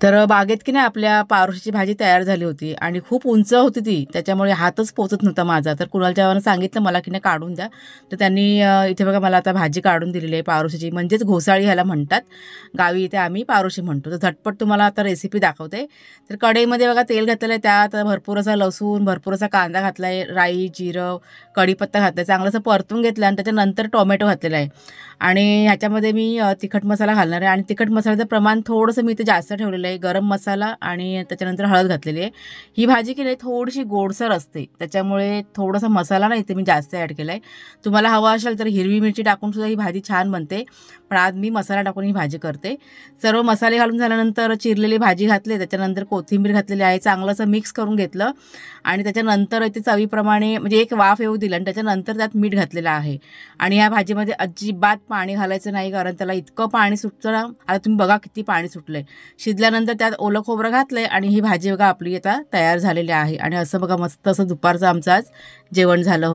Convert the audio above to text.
तर बागेत की नाही आपल्या पारोशीची भाजी तयार झाली होती आणि खूप उंच होती ती, त्याच्यामुळे हातच पोचत नव्हता माझा. तर कुणालच्या बाबांना सांगितलं मला की नाही काढून द्या. तर त्यांनी इथे बघा मला आता भाजी काढून दिलेली आहे पारोशीची, म्हणजेच घोसाळी ह्याला म्हणतात. गावी इथे आम्ही पारोशी म्हणतो. तर झटपट तुम्हाला आता रेसिपी दाखवते. तर कढईमध्ये बघा तेल घातलेलं आहे, त्यात भरपूर असा लसूण, भरपूर असा कांदा घातला आहे, राई, जिरं, कढीपत्ता घातला आहे, चांगलं असं परतून घेतलं आणि त्याच्यानंतर टोमॅटो घातलेला आहे. आणि ह्याच्यामध्ये मी तिखट मसाला घालणार आहे आणि तिखट मसाल्याचं प्रमाण थोडंसं मी इथे जास्त ठेवलेलं आहे. गरम मसाला आणि त्याच्यानंतर हळद घातलेली आहे. ही भाजी केली थोडीशी गोडसर असते, त्याच्यामुळे थोडासा मसाला ना इथे मी जास्त ॲड केला आहे. तुम्हाला हवा असेल तर हिरवी मिरची टाकून सुद्धा ही भाजी छान बनते, पण आज मी मसाला टाकून ही भाजी करते. सर्व मसाले घालून झाल्यानंतर चिरलेली भाजी घातली, त्याच्यानंतर कोथिंबीर घातलेली आहे, चांगलं असं मिक्स करून घेतलं आणि त्याच्यानंतर इथे चवीप्रमाणे म्हणजे एक वाफ येऊ दिलं आणि त्याच्यानंतर त्यात मीठ घातलेलं आहे. आणि या भाजीमध्ये अजिबात पाणी घालायचं नाही, कारण त्याला इतकं पाणी सुटतं ना. आता तुम्ही बघा किती पाणी सुटलंय. शिजल्यानंतर त्यात ओलं खोबरं घातलंय आणि ही भाजी बघा आपली आता तयार झालेली आहे. आणि असं बघा मस्त असं दुपारचं आमचं आज जेवण झालं.